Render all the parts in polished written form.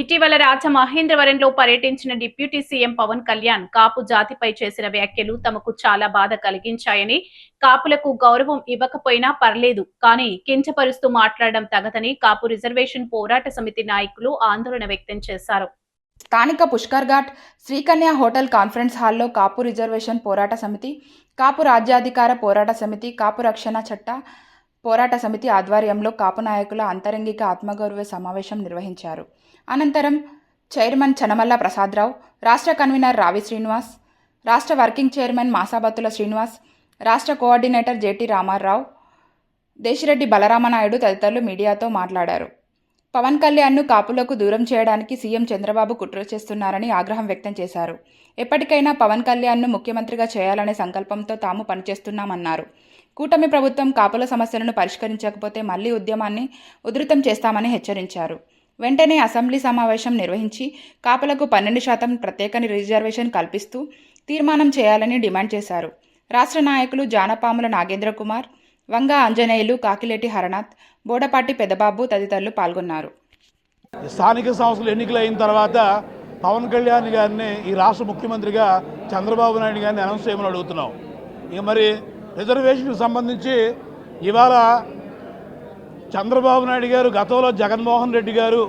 ఇటీవల రాజమహేంద్రవరంలో పర్యటించిన డిప్యూటీ సీఎం పవన్ కళ్యాణ్ కాపు జాతిపై చేసిన వ్యాఖ్యలు తమకు చాలా బాధ కలిగించాయని, కాపులకు గౌరవం ఇవ్వకపోయినా పర్లేదు కానీ కించపరుస్తూ మాట్లాడడం తగదని కాపు రిజర్వేషన్ పోరాట సమితి నాయకులు ఆందోళన వ్యక్తం చేశారు. స్థానిక పుష్కర్ ఘాట్ శ్రీకన్య హోటల్ కాన్ఫరెన్స్ హాల్లో కాపు రిజర్వేషన్ పోరాట సమితి, కాపు రాజ్యాధికార పోరాట సమితి, కాపు రక్షణ చట్ట పోరాట సమితి ఆధ్వర్యంలో కాపు నాయకుల అంతరంగిక ఆత్మగౌరవ సమావేశం నిర్వహించారు. అనంతరం చైర్మన్ చనమల్ల ప్రసాదరావు, రాష్ట్ర కన్వీనర్ రావి శ్రీనివాస్, రాష్ట్ర వర్కింగ్ చైర్మన్ మాసాబత్తుల శ్రీనివాస్, రాష్ట్ర కోఆర్డినేటర్ జేటీ రామారావు, దేశిరెడ్డి బలరామనాయుడు తదితరులు మీడియాతో మాట్లాడారు. పవన్ కళ్యాణ్ను కాపులకు దూరం చేయడానికి సీఎం చంద్రబాబు కుట్ర చేస్తున్నారని ఆగ్రహం వ్యక్తం చేశారు. ఎప్పటికైనా పవన్ కళ్యాణ్ను ముఖ్యమంత్రిగా చేయాలనే సంకల్పంతో తాము పనిచేస్తున్నామన్నారు. కూటమి ప్రభుత్వం కాపుల సమస్యలను పరిష్కరించకపోతే మళ్లీ ఉద్యమాన్ని ఉధృతం చేస్తామని హెచ్చరించారు. వెంటనే అసెంబ్లీ సమావేశం నిర్వహించి కాపులకు 12% ప్రత్యేక రిజర్వేషన్ కల్పిస్తూ తీర్మానం చేయాలని డిమాండ్ చేశారు. రాష్ట్ర నాయకులు జానపాముల నాగేంద్ర కుమార్, వంగ ఆంజనేయులు, కాకిలేటి హరనాథ్, బోడపాటి పెదబాబు తదితరులు పాల్గొన్నారు. స్థానిక సంస్థలు ఎన్నికలు అయిన తర్వాత పవన్ కళ్యాణ్ గారిని ఈ రాష్ట్ర ముఖ్యమంత్రిగా చంద్రబాబు నాయుడు గారిని అనౌన్స్ చేయమని అడుగుతున్నాం. ఇక మరి రిజర్వేషన్కి సంబంధించి ఇవాళ చంద్రబాబు నాయుడు గారు, గతంలో జగన్మోహన్ రెడ్డి గారు,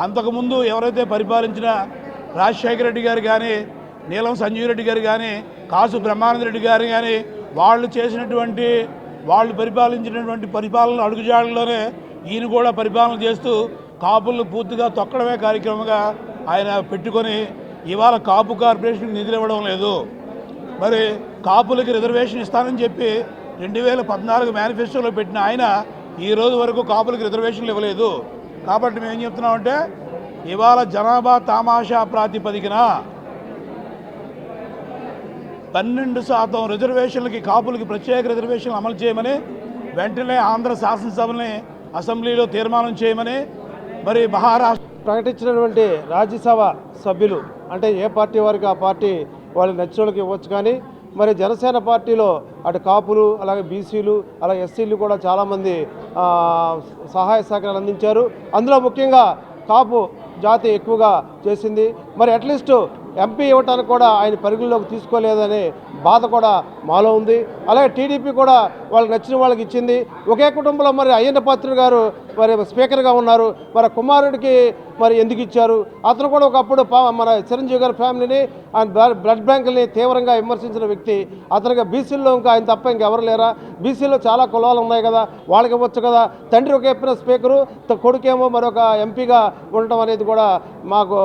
అంతకుముందు ఎవరైతే పరిపాలించిన రాజశేఖర రెడ్డి గారు కానీ, నీలం సంజీవ్ రెడ్డి గారు కానీ, కాసు బ్రహ్మానంద రెడ్డి గారు కానీ వాళ్ళు పరిపాలించినటువంటి పరిపాలన అడుగుజాడల్లోనే ఈయన కూడా పరిపాలన చేస్తూ కాపులను పూర్తిగా తొక్కడమే కార్యక్రమంగా ఆయన పెట్టుకొని ఇవాళ కాపు కార్పొరేషన్కి నిధులు ఇవ్వడం లేదు. మరి కాపులకి రిజర్వేషన్ ఇస్తానని చెప్పి 2014 మేనిఫెస్టోలో పెట్టిన ఆయన ఈ రోజు వరకు కాపులకి రిజర్వేషన్లు ఇవ్వలేదు. కాబట్టి మేము ఏం చెప్తున్నామంటే ఇవాళ జనాభా తామాషా ప్రాతిపదికన 12% రిజర్వేషన్లకి కాపులకి ప్రత్యేక రిజర్వేషన్లు అమలు చేయమని వెంటనే ఆంధ్ర శాసనసభని అసెంబ్లీలో తీర్మానం చేయమని మరి మహారాష్ట్ర ప్రకటించినటువంటి రాజ్యసభ సభ్యులు అంటే ఏ పార్టీ వారికి ఆ పార్టీ వాళ్ళకి నచ్చిన వాళ్ళకి ఇవ్వచ్చు. కానీ మరి జనసేన పార్టీలో అటు కాపులు, అలాగే బీసీలు, అలాగే ఎస్సీలు కూడా చాలామంది సహాయ సహకారాలు అందించారు. అందులో ముఖ్యంగా కాపు జాతి ఎక్కువగా చేసింది. మరి అట్లీస్ట్ ఎంపీ ఇవ్వటానికి కూడా ఆయన పరిగణలోకి తీసుకోలేదనే బాధ కూడా మాలో ఉంది. అలాగే టీడీపీ కూడా వాళ్ళకి నచ్చిన వాళ్ళకి ఇచ్చింది. ఒకే కుటుంబంలో మరి అయ్యన్న పాత్రుడు గారు మరి స్పీకర్గా ఉన్నారు. మరి కుమారుడికి మరి ఎందుకు ఇచ్చారు? అతను కూడా ఒకప్పుడు మన చిరంజీవి గారి ఫ్యామిలీని, ఆయన బ్లడ్ బ్యాంకుల్ని తీవ్రంగా విమర్శించిన వ్యక్తి. అతనికి బీసీల్లో ఇంకా ఆయన తప్ప ఇంకెవరు లేరా? బీసీలో చాలా కులాలు ఉన్నాయి కదా, వాళ్ళకి ఇవ్వచ్చు కదా. తండ్రి ఒక చెప్పిన స్పీకరు, కొడుకేమో మరొక ఎంపీగా ఉండటం అనేది కూడా మాకు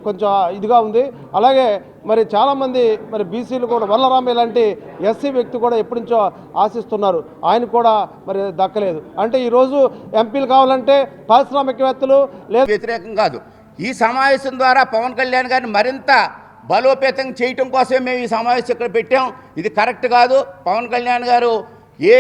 కొంచెం ఇదిగా ఉంది. అలాగే మరి చాలామంది మరి బీసీలు కూడా వల్లరామయ్య లాంటి ఎస్సీ వ్యక్తి కూడా ఎప్పటి నుంచో ఆశిస్తున్నారు, ఆయన కూడా మరి దక్కలేదు. అంటే ఈరోజు ఎంపీలు కావాలంటే పారిశ్రామికవేత్తలు లేదు, వ్యతిరేకం కాదు. ఈ సమావేశం ద్వారా పవన్ కళ్యాణ్ గారిని మరింత బలోపేతం చేయటం కోసమే మేము ఈ సమావేశం ఇక్కడ పెట్టాం. ఇది కరెక్ట్ కాదు. పవన్ కళ్యాణ్ గారు ఏ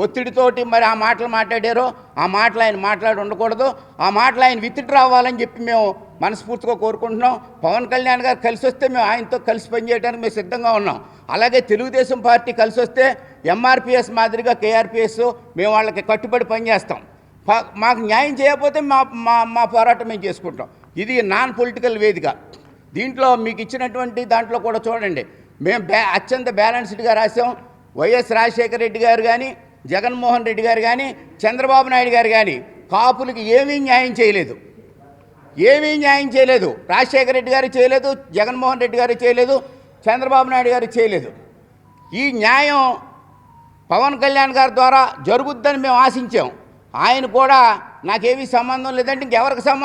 ఒత్తిడితోటి మరి ఆ మాటలు మాట్లాడారో ఆ మాటలు ఆయన మాట్లాడి ఉండకూడదు. ఆ మాటలు ఆయన విత్డ్రా అవ్వాలని చెప్పి మేము మనస్ఫూర్తిగా కోరుకుంటున్నాం. పవన్ కళ్యాణ్ గారు కలిసి వస్తే మేము ఆయనతో కలిసి పనిచేయడానికి మేము సిద్ధంగా ఉన్నాం. అలాగే తెలుగుదేశం పార్టీ కలిసి వస్తే ఎంఆర్పిఎస్ మాదిరిగా కేఆర్పిఎస్ మేము వాళ్ళకి కట్టుబడి పనిచేస్తాం. మాకు న్యాయం చేయకపోతే మా పోరాటం మేము చేసుకుంటాం. ఇది నాన్ పొలిటికల్ వేదిక. దీంట్లో మీకు ఇచ్చినటువంటి దాంట్లో కూడా చూడండి, మేము అత్యంత బ్యాలెన్స్డ్గా రాసాం. వైఎస్ రాజశేఖర రెడ్డి గారు కానీ, జగన్మోహన్ రెడ్డి గారు కానీ, చంద్రబాబు నాయుడు గారు కానీ కాపులకి ఏమీ న్యాయం చేయలేదు. రాజశేఖర రెడ్డి గారు చేయలేదు, జగన్మోహన్ రెడ్డి గారు చేయలేదు, చంద్రబాబు నాయుడు గారు చేయలేదు. ఈ న్యాయం పవన్ కళ్యాణ్ గారి ద్వారా జరుగుద్దని మేము ఆశించాం. ఆయన కూడా నాకేమీ సంబంధం లేదంటే ఇంకెవరికి సంబంధం